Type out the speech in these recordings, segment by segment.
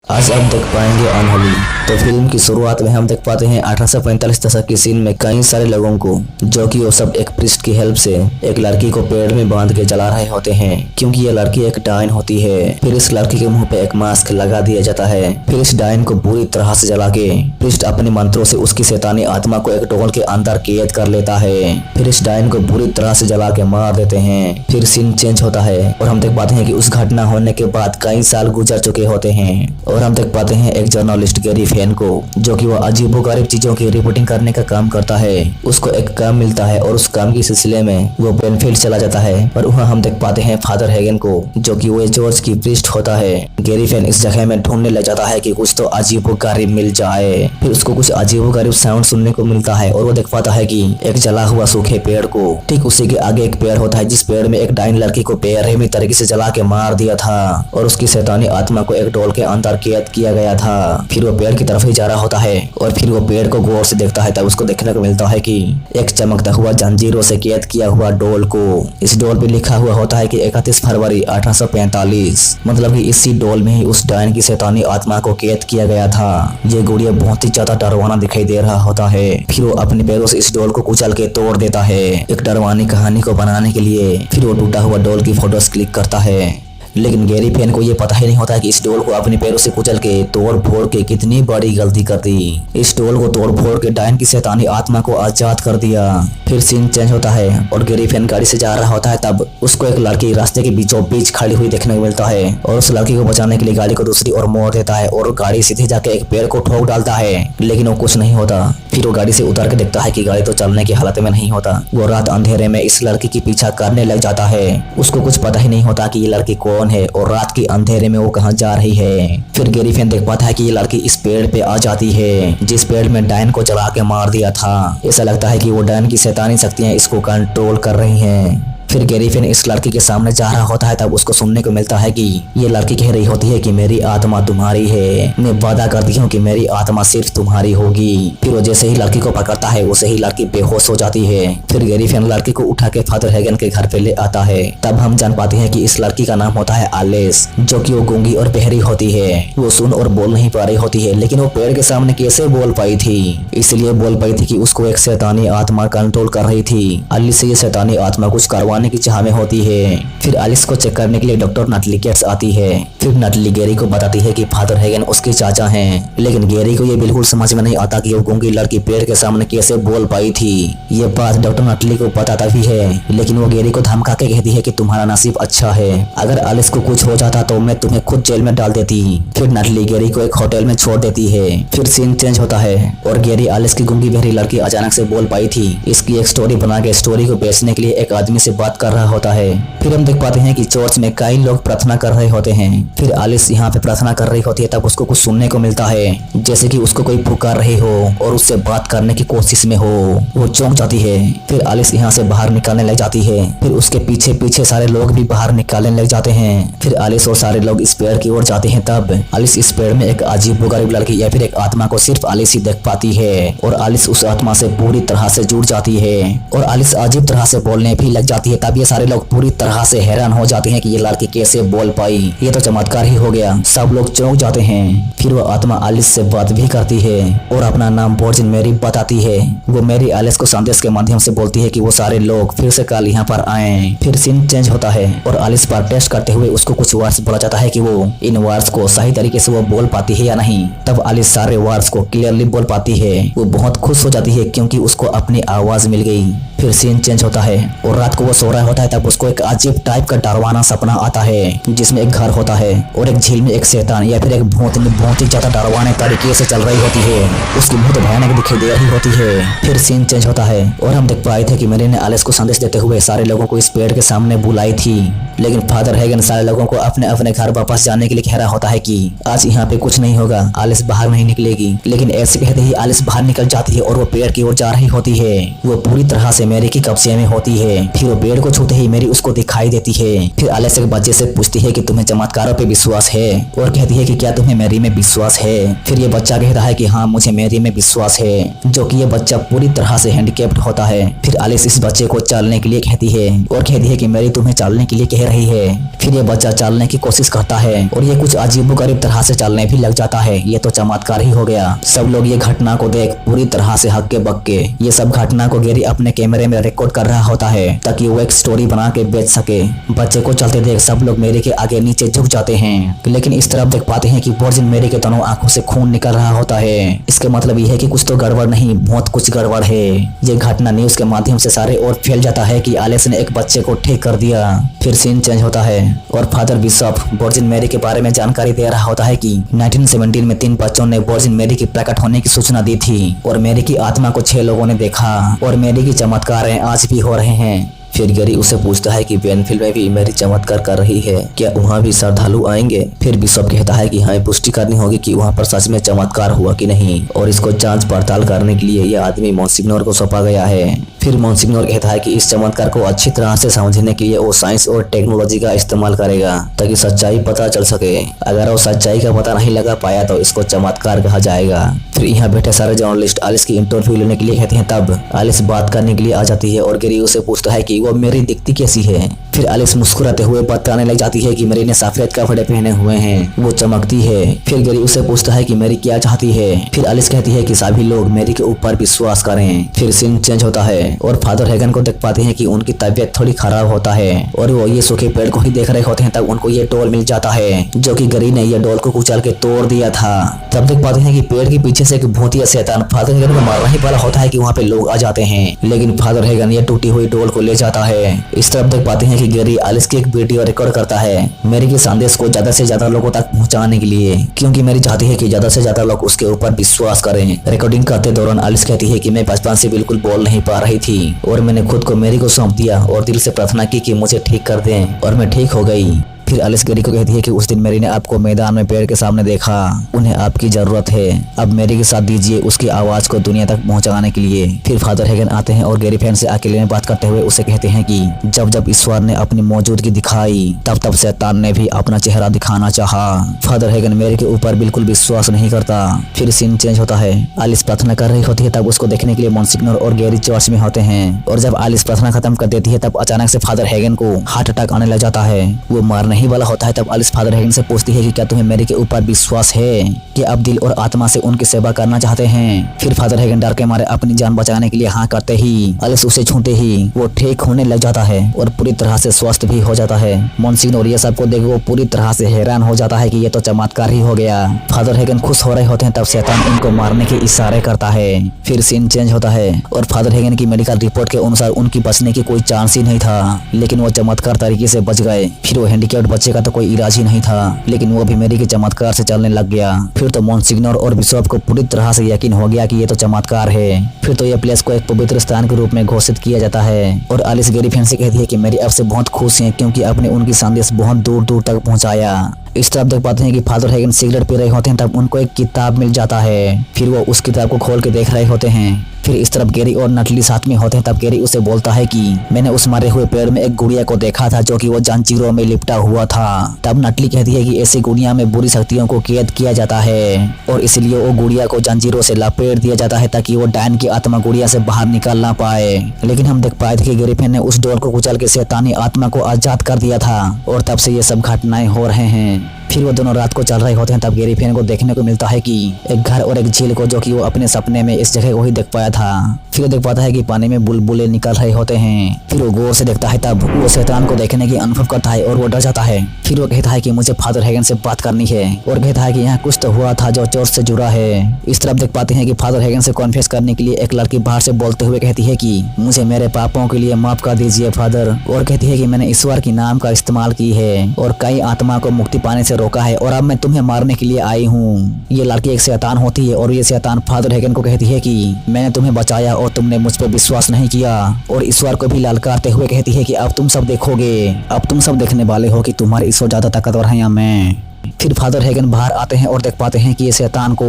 आज आप देख पाएंगे अनहोनी। तो फिल्म की शुरुआत में हम देख पाते हैं 1845 दशक की सीन में कई सारे लोगों को, जो कि वो सब एक प्रिस्ट की हेल्प से एक लड़की को पेड़ में बांध के जला रहे होते हैं, क्योंकि ये लड़की एक डायन होती है। फिर इस लड़की के मुंह पे एक मास्क लगा दिया जाता है। फिर इस डायन को बुरी तरह से जला के प्रिस्ट अपने मंत्रों से उसकी शैतानी आत्मा को एक डोल के अंदर कैद कर लेता है। फिर इस डायन को बुरी तरह से जला के मार देते हैं। फिर सीन चेंज होता है और हम देख पाते हैं कि उस घटना होने के बाद कई साल गुजर चुके होते हैं और हम देख पाते हैं एक जर्नलिस्ट गैरी फैन को, जो कि वो अजीबोगरीब चीजों की रिपोर्टिंग करने का काम करता है। उसको एक काम मिलता है और उस काम के सिलसिले में वो ब्रेनफील्ड चला जाता है और वहाँ हम देख पाते हैं फादर हैगन को, जो कि वो जॉर्ज की प्रीस्ट होता है। गैरी फैन इस जगह में ढूंढने लग जाता है कि कुछ तो अजीबोगरीब मिल जाए। फिर उसको कुछ अजीबोगरीब साउंड सुनने को मिलता है और वो देख पाता है कि एक जला हुआ सूखे पेड़ को, ठीक उसी के आगे एक पेड़ होता है जिस पेड़ में एक डायन लड़की को बेरहमी तरीके से जला के मार दिया था और उसकी शैतानी आत्मा को एक डोल के अंदर कैद किया गया था। फिर वो पेड़ की तरफ ही जा रहा होता है और फिर वो पेड़ को गौर से देखता है, तब उसको देखने को मिलता है कि एक चमकता हुआ जंजीरों से कैद किया हुआ डोल को, इस डोल पे लिखा हुआ होता है कि 31 फरवरी 1845, मतलब कि इसी डोल में ही उस डायन की शैतानी आत्मा को कैद किया गया था। ये गुड़िया बहुत ही ज्यादा डरवाना दिखाई दे रहा होता है। फिर वो अपने पैरों से इस डोल को कुचल के तोड़ देता है एक डरवानी कहानी को बनाने के लिए। फिर वो टूटा हुआ डोल की फोटोज क्लिक करता है, लेकिन गैरी फैन को ये पता ही नहीं होता कि इस डोल को अपने पैरों से कुचल के तोड़ फोड़ के कितनी बड़ी गलती कर दी। इस डोल को तोड़ फोड़ के डायन की शैतानी आत्मा को आजाद कर दिया। फिर सीन चेंज होता है और गैरी फैन गाड़ी से जा रहा होता है, तब उसको एक लड़की रास्ते के बीचों बीच खड़ी हुई देखने को मिलता है और उस लड़की को बचाने के लिए गाड़ी को दूसरी ओर मोड़ देता है और गाड़ी सीधे जाके एक पेड़ को ठोक डालता है, लेकिन वो कुछ नहीं होता। फिर वो गाड़ी से उतर के देखता है कि गाड़ी तो चलने की हालत में नहीं होता। वो रात अंधेरे में इस लड़की की पीछा करने लग जाता है। उसको कुछ पता ही नहीं होता कि ये लड़की कौन है और रात के अंधेरे में वो कहां जा रही है। फिर गैरी फैन देख पाता है कि ये लड़की इस पेड़ पे आ जाती है जिस पेड़ में डायन को जला के मार दिया था। ऐसा लगता है कि वो डायन की शैतानी शक्तियां इसको कंट्रोल कर रही हैं। फिर गैरी फैन इस लड़की के सामने जा रहा होता है, तब उसको सुनने को मिलता है कि ये लड़की कह रही होती है कि मेरी आत्मा तुम्हारी है, मैं वादा करती हूँ कि मेरी आत्मा सिर्फ तुम्हारी होगी। फिर वो जैसे ही लड़की को पकड़ता है वैसे ही लड़की बेहोश हो जाती है। फिर गैरी फैन लड़की को उठा के फादर हैगन के घर पे ले आता है। तब हम जान पाते हैं कि इस लड़की का नाम होता है एलिस, जो कि वो गूंगी और बहरी होती है। वो सुन और बोल नहीं पा रही होती है, लेकिन वो पेड़ के सामने कैसे बोल पाई थी? इसलिए बोल पाई थी कि उसको एक शैतानी आत्मा कंट्रोल कर रही थी। एलिस से ये शैतानी आत्मा कुछ करवाने की चाह में होती है। फिर एलिस को चेक करने के लिए डॉक्टर नटली केट्स आती है। फिर नटली गैरी को बताती है कि फादर हैगन उसके चाचा हैं, लेकिन गैरी को ये बिल्कुल समझ में नहीं आता कि वो गूंगी लड़की पेड़ के सामने कैसे बोल पाई थी। ये बात डॉक्टर नटली को पता भी है, लेकिन वो गैरी को धमका के कहती है कि तुम्हारा नसीब अच्छा है, अगर एलिस को कुछ हो जाता तो मैं तुम्हें खुद जेल में डाल देती। फिर नटली गैरी को एक होटल में छोड़ देती है। फिर सीन चेंज होता है और गैरी एलिस की गूंगी बहरी लड़की अचानक से बोल पाई थी इसकी एक स्टोरी बना के स्टोरी को बेचने के लिए एक आदमी से बात कर रहा होता है। फिर हम देख पाते हैं कि चर्च में कई लोग प्रार्थना कर रहे होते हैं। फिर एलिस यहाँ पे प्रार्थना कर रही होती है, तब उसको कुछ सुनने को मिलता है, जैसे कि उसको कोई पुकार रहे हो और उससे बात करने की कोशिश में हो। वो चौंक जाती है। फिर एलिस यहाँ से बाहर निकलने लग जाती है। फिर उसके पीछे पीछे सारे लोग भी बाहर निकलने लग जाते हैं। फिर एलिस और सारे लोग इस पेड़ की ओर जाते हैं। तब एलिस इस पेड़ में एक अजीबोगरीब लड़की या फिर एक आत्मा को सिर्फ एलिस ही देख पाती है और एलिस उस आत्मा से पूरी तरह से जुड़ जाती है और एलिस अजीब तरह से बोलने भी लग जाती है। तब ये सारे लोग पूरी तरह से हैरान हो जाते हैं कि ये लड़की कैसे बोल पाई, ये तो चमत्कार ही हो गया। सब लोग चौंक जाते हैं। फिर वो आत्मा एलिस से बात भी करती है और अपना नाम वर्जिन मेरी बताती है। वो मेरी एलिस को संदेश के माध्यम से बोलती है कि वो सारे लोग फिर से कल यहाँ पर आए। फिर सीन चेंज होता है और एलिस पर टेस्ट करते हुए उसको कुछ वर्ड्स बोला जाता है कि वो इन वर्ड्स को सही तरीके से वो बोल पाती है या नहीं। तब एलिस सारे वर्ड्स को क्लियरली बोल पाती है। वो बहुत खुश हो जाती है क्योंकि उसको अपनी आवाज मिल गई। फिर सीन चेंज होता है और रात को वो सो रहा होता है, तब उसको एक अजीब टाइप का डरवाना सपना आता है जिसमें एक घर होता है और एक झील में एक शैतान या फिर एक भूतनी बहुत ही ज्यादा डरवाने तरीके से चल रही होती है। उसकी बहुत भयानक दिखाई दे रही होती है। फिर सीन चेंज होता है और हम देख पाए थे कि मेरी ने एलिस को संदेश देते हुए सारे लोगों को इस पेड़ के सामने बुलाई थी, लेकिन फादर हैगन सारे लोगों को अपने अपने घर वापस जाने के लिए कह रहा होता है कि आज यहाँ पे कुछ नहीं होगा, एलिस बाहर नहीं निकलेगी। लेकिन ऐसे कहते ही एलिस बाहर निकल जाती है और वो पेड़ की ओर जा रही होती है। वो पूरी तरह से मेरी की कब्जे में होती है। फिर वो पेड़ को छूते ही मेरी उसको दिखाई देती है। फिर एलिस एक बच्चे से पूछती है कि तुम्हें चमत्कारों पे विश्वास है, और कहती है कि क्या तुम्हें मेरी में विश्वास है। फिर ये बच्चा कहता है कि हाँ मुझे मेरी में विश्वास है, जो कि ये बच्चा पूरी तरह से हैंडीकैप्ड होता है। फिर एलिस इस बच्चे को चलने के लिए कहती है और कहती है कि मेरी तुम्हें चलने के लिए कह रही है। फिर ये बच्चा चलने की कोशिश करता है और ये कुछ अजीबोगरीब तरह से चलने भी लग जाता है। ये तो चमत्कार ही हो गया। सब लोग ये घटना को देख पूरी तरह से हक्के बक्के। ये सब घटना को गैरी अपने कैमरे में रिकॉर्ड कर रहा होता है ताकि वो एक स्टोरी बना के बेच सके। बच्चे को चलते देख सब लोग मेरी के आगे नीचे झुक जाते हैं, लेकिन इस तरफ देख पाते हैं कि वर्जिन मेरी के दोनों आंखों से खून निकल रहा होता है। इसके मतलब ये है कि कुछ तो गड़बड़ नहीं, बहुत कुछ गड़बड़ है। ये घटना न्यूज के माध्यम से सारे और फैल जाता है कि एलिस ने एक बच्चे को ठीक कर दिया। फिर सीन चेंज होता है और फादर बिशप वर्जिन मेरी के बारे में जानकारी दे रहा होता है कि 1917 में 3 बच्चों ने वर्जिन मेरी के प्रकट होने की सूचना दी थी और मेरी की आत्मा को 6 लोगों ने देखा और मेरी की चमत्कार आज भी हो रहे हैं। फिर गैरी उसे पूछता है कि बेनफील्ड में भी मेरी चमत्कार कर रही है, क्या वहाँ भी श्रद्धालु आएंगे। फिर बिशप कहता है कि हाँ पुष्टि करनी होगी कि वहाँ पर सच में चमत्कार हुआ कि नहीं, और इसको जांच पड़ताल करने के लिए यह आदमी monsignor को सौंपा गया है। फिर monsignor कहता है कि इस चमत्कार को अच्छी तरह से समझने के लिए वो साइंस और टेक्नोलॉजी का इस्तेमाल करेगा ताकि सच्चाई पता चल सके। अगर वो सच्चाई का पता नहीं लगा पाया तो इसको चमत्कार कहा जाएगा। फिर यहाँ बैठे सारे जर्नलिस्ट एलिस की इंटरव्यू लेने के लिए कहते हैं। तब एलिस बात करने के लिए आ जाती है और गैरी उसे पूछता है कि वो मेरी दिखती कैसी है। फिर एलिस मुस्कुराते हुए बताने लग जाती है कि मेरी ने सफेद कपड़े पहने हुए हैं, वो चमकती है। फिर गैरी उसे पूछता है कि मेरी क्या चाहती है। फिर एलिस कहती है कि सभी लोग मेरी के ऊपर विश्वास करें। फिर सीन चेंज होता है और फादर हैगन को देख पाते हैं कि उनकी तबीयत थोड़ी खराब होता है और वो ये सूखे पेड़ को ही देख रहे होते हैं। तब उनको ये डॉल मिल जाता है जो कि गैरी ने ये डॉल को कुचल के तोड़ दिया था। तब देख पाते हैं कि पेड़ के पीछे से एक भूतिया शैतान फादर हैगन को मारना ही वाला होता है कि वहाँ पे लोग आ जाते हैं, लेकिन फादर हैगन ये टूटी हुई डॉल को ले जाता है। इस तरफ देख पाते हैं कि गैरी एलिस की एक वीडियो रिकॉर्ड करता है मेरी के संदेश को ज्यादा से ज्यादा लोगों तक पहुंचाने के लिए, क्योंकि मेरी चाहती है कि ज्यादा से ज्यादा लोग उसके ऊपर विश्वास करें। रिकॉर्डिंग करते दौरान एलिस कहती है कि मैं बचपन से बिल्कुल बोल नहीं पा रही थी और मैंने खुद को मेरी को सौंप दिया और दिल से प्रार्थना की कि मुझे ठीक कर दें, और मैं ठीक हो गई। फिर एलिस गैरी को कहती है कि उस दिन मेरी ने आपको मैदान में पेड़ के सामने देखा, उन्हें आपकी जरूरत है, अब मेरी के साथ दीजिए उसकी आवाज को दुनिया तक पहुंचाने के लिए। फिर फादर हैगन आते हैं और गैरी फैन से अकेले में बात करते हुए उसे कहते हैं कि जब जब ईश्वर ने अपनी मौजूदगी दिखाई तब तब शैतान ने भी अपना चेहरा दिखाना चाहा। फादर हैगन मेरी के ऊपर बिल्कुल विश्वास नहीं करता। फिर सीन चेंज होता है। एलिस प्रार्थना कर रही होती है, तब उसको देखने के लिए monsignor और गैरी चर्च में होते हैं, और जब एलिस प्रार्थना खत्म कर देती है तब अचानक से फादर हैगन को हार्ट अटैक आने लग जाता है। वो मारने ही वाला होता है। तब एलिस फादर हैगन से पूछती है कि क्या तुम्हें मेरी के ऊपर विश्वास है कि आप दिल और आत्मा से उनकी सेवा करना चाहते हैं। फिर फादर हैगन डर के मारे अपनी जान बचाने के लिए हाँ करते ही एलिस उसे छूते ही वो ठीक होने लग जाता है और पूरी तरह से स्वस्थ भी हो जाता है। monsignor ये सब को देख वो पूरी तरह से हैरान हो जाता है कि ये तो चमत्कार ही हो गया। फादर हैगन खुश हो रहे होते हैं, तब शैतान उनको मारने के इशारे करता है। फिर सीन चेंज होता है और फादर हैगन की मेडिकल रिपोर्ट के अनुसार उनकी बचने की कोई चांस ही नहीं था, लेकिन वो चमत्कार तरीके से बच गए। फिर वो हैंडीकैप्ड बच्चे का तो कोई इलाज ही नहीं था, लेकिन वो भी मेरी के चमत्कार से चलने लग गया। फिर तो monsignor और बिशप को पूरी तरह से यकीन हो गया कि ये तो चमत्कार है। फिर तो ये प्लेस को एक पवित्र स्थान के रूप में घोषित किया जाता है और एलिस गैरी फैन से कहती है कि मेरी अब से बहुत खुश है क्योंकि आपने उनकी संदेश बहुत दूर दूर तक पहुंचाया। इस तरफ देख पाते हैं कि फादर हैगन सिगरेट पी रहे होते हैं, तब उनको एक किताब मिल जाता है। फिर वो उस किताब को खोल के देख रहे होते हैं। फिर इस तरफ गैरी और नटली साथ में होते हैं, तब गैरी उसे बोलता है कि मैंने उस मरे हुए पेड़ में एक गुड़िया को देखा था जो कि वो जंजीरों में लिपटा हुआ था। तब नटली कहती है कि ऐसी गुड़िया में बुरी शक्तियों को कैद किया जाता है और इसलिए वो गुड़िया को जंजीरों से लपेट दिया जाता है ताकि वो डायन की आत्मा गुड़िया से बाहर निकल ना पाए। लेकिन हम देख पाए थे कि गैरी फैन ने उस डोर को कुचल के शैतानी आत्मा को आजाद कर दिया था और तब से ये सब घटनाएं हो रहे हैं। फिर वो दोनों रात को चल रहे होते हैं, तब गैरी फैन को देखने को मिलता है कि एक घर और एक झील को जो कि वो अपने सपने में इस जगह को ही देख पाया था। फिर वो देख पाता है कि पानी में बुलबुले निकल रहे होते हैं। फिर वो गौर से देखता है, तब वो शैतान को देखने की अनुभव करता है और वो डर जाता है। फिर वो कहता है कि मुझे फादर हैगन से बात करनी है और कहता है कि यहाँ कुछ तो हुआ था जो चोर से जुड़ा है। इस तरफ देख पाते हैं कि फादर हैगन से कॉन्फेस करने के लिए एक लड़की बाहर से बोलते हुए कहती है कि मुझे मेरे पापों के लिए माफ कर दीजिए फादर, और कहती है कि मैंने ईश्वर की नाम का इस्तेमाल की है और कई आत्मा को मुक्ति पाने से रोका है और अब मैं तुम्हें मारने के लिए आई हूँ। ये लड़की एक शैतान होती है और ये शैतान फादर हैगन को कहती है कि मैंने तुम्हें बचाया और तुमने मुझ पर विश्वास नहीं किया, और ईश्वर को भी ललकारते हुए कहती है कि अब तुम सब देखोगे, अब तुम सब देखने वाले हो कि तुम्हारे ईश्वर ज्यादा ताकतवर है या मैं। फिर फादर हैगन बाहर आते हैं और देख पाते हैं कि ये शैतान को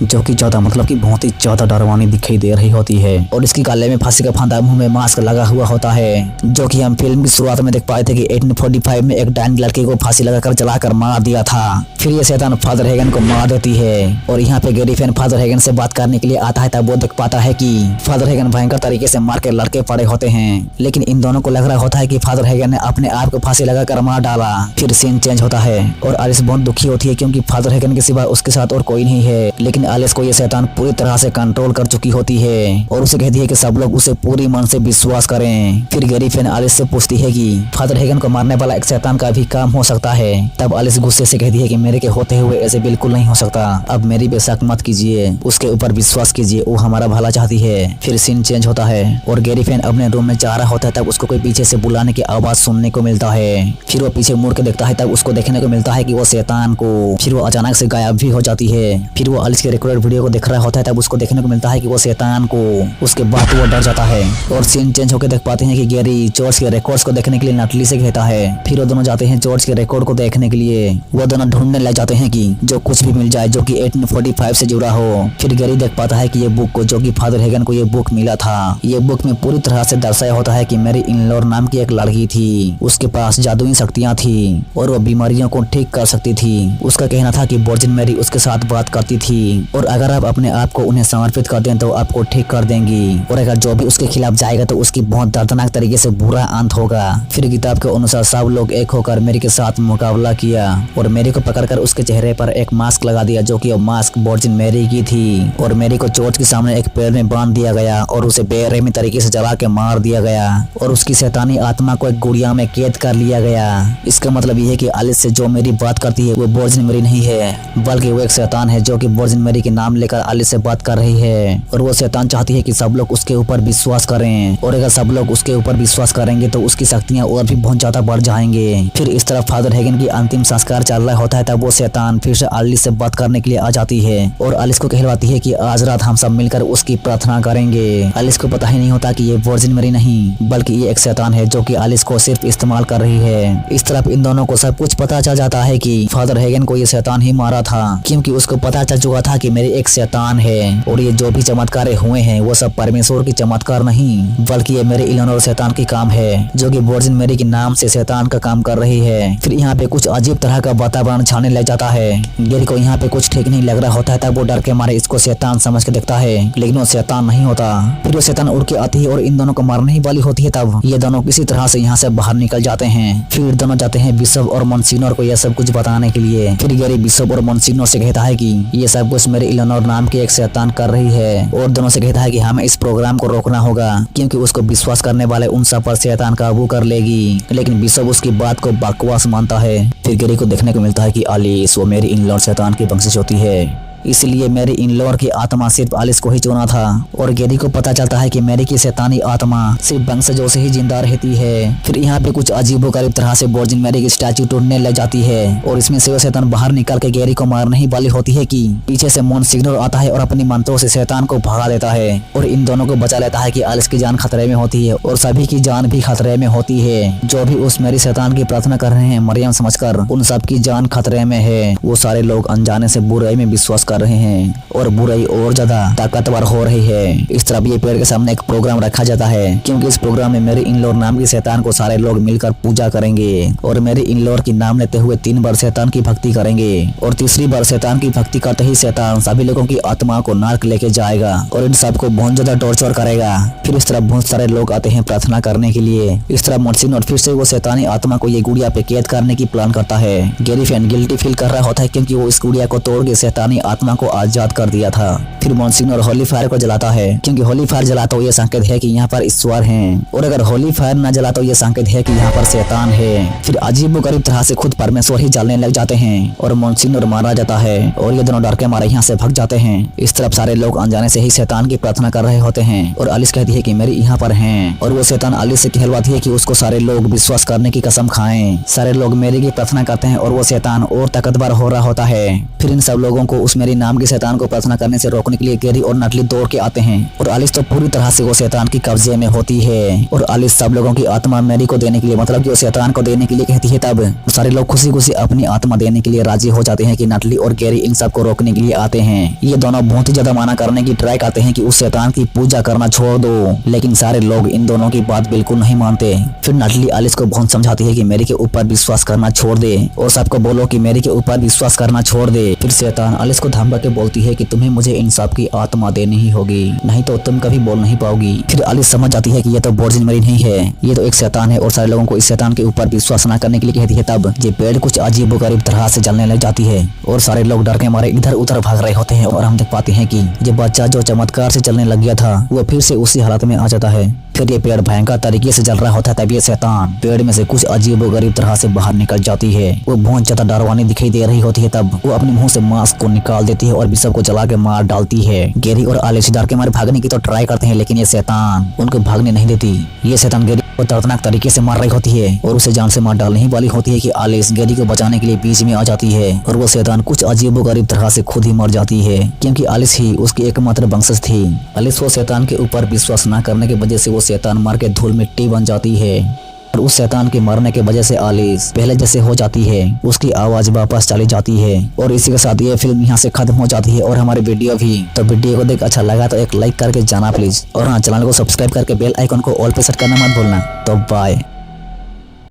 जो कि ज्यादा मतलब कि बहुत ही ज्यादा डरावनी दिखाई दे रही होती है और इसकी गले में फांसी का फंदा, मुंह में मास्क लगा हुआ होता है, जो कि हम फिल्म की शुरुआत में देख पाए थे कि 1845 में एक डायन लड़की को फांसी लगाकर जलाकर मार दिया था। फिर ये शैतान फादर हेगन को मार देती है और यहाँ पे गैरी फैन फादर हेगन से बात करने के लिए आता है। तब वो देख पाता है कि फादर हेगन भयंकर तरीके से मार के लड़के पड़े होते हैं, लेकिन इन दोनों को लग रहा होता है कि फादर हेगन ने अपने आप को फांसी लगाकर मार डाला। फिर सीन चेंज होता है और एलिस बहुत दुखी होती है क्योंकि फादर हेगन के सिवा उसके साथ और कोई नहीं है, लेकिन एलिस को ये शैतान पूरी तरह से कंट्रोल कर चुकी होती है और उसे कहती है कि सब लोग उसे पूरी मन से विश्वास करें। फिर गैरी फैन एलिस से पूछती है कि फादर हेगन को मारने वाला एक शैतान का भी काम हो सकता है। तब एलिस गुस्से से कहती है कि मेरे के होते हुए ऐसे बिल्कुल नहीं हो सकता, अब मेरी बेशक मत कीजिए, उसके ऊपर विश्वास कीजिए, वो हमारा भला चाहती है। फिर सीन चेंज होता है और गैरी फैन अपने रूम में जा रहा होता है। तब उसको कोई पीछे से बुलाने की आवाज सुनने को मिलता है। फिर वो पीछे मुड़ के देखता है, तब उसको देखने को मिलता है कि वो शैतान को। फिर वो अचानक से गायब भी हो जाती है। फिर वो एलिस के रिकॉर्डेड वीडियो को देख रहा होता है। तब उसको देखने को मिलता है कि वो शैतान को। उसके बाद वो डर जाता है और सीन चेंज होकर देख पाते हैं कि गैरी जॉर्ज के रिकॉर्ड्स को देखने के लिए नटली से कहता है। फिर वो दोनों जाते हैं जॉर्ज के रिकॉर्ड को देखने के लिए। वो दोनों ढूंढने लग जाते हैं कि जो कुछ भी मिल जाए जो कि 1845 से जुड़ा हो। फिर गैरी देख पाता है कि ये बुक को, जो कि फादर हेगन को ये बुक मिला था, ये बुक में पूरी तरह से दर्शाया होता है कि मेरी इन-लॉ नाम की एक लड़की थी, उसके पास जादुई शक्तियां थी और वो बीमारियों को ठीक कर सकती थी। उसका कहना था कि वर्जिन मैरी उसके साथ बात करती थी और अगर आप अपने आप को उन्हें समर्पित कर दें तो आपको ठीक कर देंगी, और अगर जो भी उसके खिलाफ जाएगा तो उसकी बहुत दर्दनाक तरीके से बुरा अंत होगा। फिर किताब के अनुसार सब लोग एक होकर मेरी के साथ मुकाबला किया और मेरी को पकड़कर उसके चेहरे पर एक मास्क लगा दिया, जो कि वो मास्क वर्जिन मैरी की थी, और मेरी को चोट के सामने एक पेड़ में बांध दिया गया और उसे बेरहमी तरीके से जला के मार दिया गया और उसकी शैतानी आत्मा को एक गुड़िया में कैद कर लिया गया। इसका मतलब ये है कि एलिस से जो मेरी बात करती है वो वर्जिन मैरी नहीं है, बल्कि वो एक शैतान है जो कि वर्जिन मैरी के नाम लेकर एलिस से बात कर रही है। और वो शैतान चाहती है कि सब लोग उसके ऊपर विश्वास करें, और अगर सब लोग उसके ऊपर विश्वास करेंगे तो उसकी शक्तियां और भी बहुत ज्यादा बढ़ जाएंगे। फिर इस तरफ फादर हेगन की अंतिम संस्कार चल रहा होता है। तब वो शैतान फिर से एलिस से बात करने के लिए आ जाती है और एलिस को कहलवाती है कि आज रात हम सब मिलकर उसकी प्रार्थना करेंगे। एलिस को पता ही नहीं होता कि ये वर्जिन मैरी नहीं बल्कि ये एक शैतान है जो कि एलिस को सिर्फ इस्तेमाल कर रही है। इस तरफ इन दोनों को सब कुछ पता चल जाता है कि फादर हेगन को ये शैतान ही मारा था, क्योंकि उसको पता चल चुका था कि मेरी एक शैतान है और ये जो भी चमत्कार हुए हैं वो सब परमेश्वर की चमत्कार नहीं बल्कि ये मेरे इलेनोर शैतान की काम है, जो कि वर्जिन मैरी के नाम से शैतान का काम कर रही है। फिर यहाँ पे कुछ अजीब तरह का वातावरण छाने लग जाता है। गैरी को यहाँ पे कुछ ठीक नहीं लग रहा होता है। तब वो डर के मारे इसको शैतान समझ के देखता है, लेकिन वो शैतान नहीं होता। फिर वो शैतान उड़ के आती है और इन दोनों को मारने ही वाली होती है। तब ये दोनों किसी तरह से यहाँ से बाहर निकल जाते हैं। फिर दोनों जाते हैं बिशप और monsignor को यह सब कुछ बताने के लिए। फिर गैरी बिशप और monsignor से कहता है कि ये सब कुछ मेरे इलेनोर नाम की एक शैतान कर रही है, और दोनों से कहता है कि हमें इस प्रोग्राम को रोकना होगा क्योंकि उसको विश्वास करने वाले उन सब पर शैतान काबू कर लेगी। लेकिन बिशप उसकी बात को बकवास मानता है। फिर गैरी को देखने को मिलता है कि एलिस वो मेरी इन-लॉ शैतान की वंशज होती है, इसलिए मेरी इन-लॉ की आत्मा सिर्फ एलिस को ही चुना था। और गैरी को पता चलता है कि मैरी की शैतानी आत्मा सिर्फ वंशजों से ही जिंदा रहती है। फिर यहाँ पे कुछ अजीबोगरीब तरह से वर्जिन मैरी की स्टैचू टूटने लग जाती है और इसमें से वो शैतान बाहर निकल के गैरी को मारने ही वाली होती है कि पीछे से monsignor आता है और अपनी मंत्रों से शैतान को भगा देता है और इन दोनों को बचा लेता है कि एलिस की जान खतरे में होती है और सभी की जान भी खतरे में होती है। जो भी उस मेरी शैतान की प्रार्थना कर रहे हैं मरियम समझकर उन सब की जान खतरे में है। वो सारे लोग अनजाने से बुराई में विश्वास कर रहे हैं और बुराई और ज्यादा ताकतवर हो रही है। इस तरफ ये पेड़ के सामने एक प्रोग्राम रखा जाता है क्योंकि इस प्रोग्राम में मेरी इन-लॉ नाम की शैतान को सारे लोग मिलकर पूजा करेंगे और मेरी इन-लॉ की नाम लेते हुए 3 बार शैतान की भक्ति करेंगे और तीसरी बार शैतान की भक्ति करते ही शैतान सभी लोगों की आत्मा को नरक लेके जाएगा और इन सबको बहुत ज्यादा टॉर्चर करेगा। फिर इस तरफ बहुत सारे लोग आते हैं प्रार्थना करने के लिए। इस तरफ monsignor फिर से वो शैतानी आत्मा को ये गुड़िया पे कैद करने की प्लान करता है। गैरी फैन गिल्टी फील कर रहा होता है क्योंकि वो इस गुड़िया को तोड़ के शैतानी आत्मा को आजाद कर दिया था। फिर monsignor होली फायर को जलाता है क्योंकि होली फायर जला तो ये संकेत है कि यहाँ पर ईश्वर हैं और अगर होली फायर न जला तो ये संकेत है कि यहाँ पर शैतान है। फिर अजीबोगरीब तरह से खुद परमेश्वर ही जलने लग जाते हैं और monsignor मारा जाता है और ये दोनों डर के मारे यहाँ से भाग जाते हैं। इस तरफ सारे लोग अनजाने से ही शैतान की प्रार्थना कर रहे होते हैं और एलिस कहती है कि मेरी यहाँ पर हैं और वो शैतान एलिस से कहलवाती है कि उसको सारे लोग विश्वास करने की कसम खाएं। सारे लोग मेरी की प्रार्थना करते हैं और वो शैतान और ताकतवर हो रहा होता है। फिर इन सब लोगों को उस मेरी नटली नाम के शैतान को प्रार्थना करने से रोकने के लिए गैरी और नटली दौड़ के आते हैं और एलिस तो पूरी तरह से वो शैतान की कब्जे में होती है और एलिस सब लोगों की आत्मा मैरी को देने के लिए, मतलब कि वो शैतान को देने के लिए कहती है। तब सारे लोग खुशी खुशी अपनी आत्मा देने के लिए राजी हो जाते हैं कि नटली और गैरी इन सब को रोकने के लिए आते हैं। ये दोनों बहुत ही ज्यादा माना करने की ट्राई करते हैं कि उस शैतान की पूजा करना छोड़ दो, लेकिन सारे लोग इन दोनों की बात बिल्कुल नहीं मानते। फिर नटली एलिस को बहुत समझाती है कि मैरी के ऊपर विश्वास करना छोड़ दे और सबको बोलो कि मैरी के ऊपर विश्वास करना छोड़ दे। फिर शैतान एलिस को धमका के बोलती है कि तुम्हें मुझे इन सब की आत्मा देनी ही होगी, नहीं तो तुम कभी बोल नहीं पाओगी। फिर एलिस समझ जाती है कि ये तो वर्जिन मैरी नहीं है, ये तो एक शैतान है और सारे लोगों को इस शैतान के ऊपर विश्वास न करने के लिए कहती है। तब ये पेड़ कुछ अजीब व गरीब तरह से जलने लग जाती है और सारे लोग डर के मारे इधर उधर भाग रहे होते हैं और हम देख पाते हैं कि ये बच्चा जो चमत्कार से चलने लग गया था वो फिर से उसी हालत में आ जाता है। फिर ये पेड़ भयंकर तरीके से जल रहा होता है। तब ये शैतान पेड़ में से कुछ अजीब व गरीब तरह से बाहर निकल जाती है। वो बहुत ज्यादा डरवानी दिखाई दे रही होती है। तब वो अपने मुंह से मास्क को निकाल देती है और बिशप को जला के मार डालती है। गैरी और एलिस डर के मारे भागने की तो ट्राई करते हैं, लेकिन ये शैतान उनको भागने नहीं देती। ये शैतान गैरी को दर्दनाक तरीके से मार रही होती है और उसे जान से मार डालने ही वाली होती है कि एलिस गैरी को बचाने के लिए बीच में आ जाती है और वो शैतान कुछ अजीब व गरीब तरह से खुद ही मर जाती है, क्योंकि एलिस ही उसकी एकमात्र वंशज थी। एलिस वो शैतान के ऊपर विश्वास न करने की वजह से वो शैतान मर के धूल मिट्टी बन जाती है और उस शैतान के मरने की वजह से एलिस पहले जैसे हो जाती है, उसकी आवाज वापस चली जाती है। और इसी के साथ ये फिल्म यहाँ से खत्म हो जाती है और हमारी वीडियो भी। तो वीडियो को देख अच्छा लगा तो एक लाइक करके जाना प्लीज, और हाँ चैनल को सब्सक्राइब करके बेल आइकन को ऑल पे सेट करना मत भूलना। तो बाय।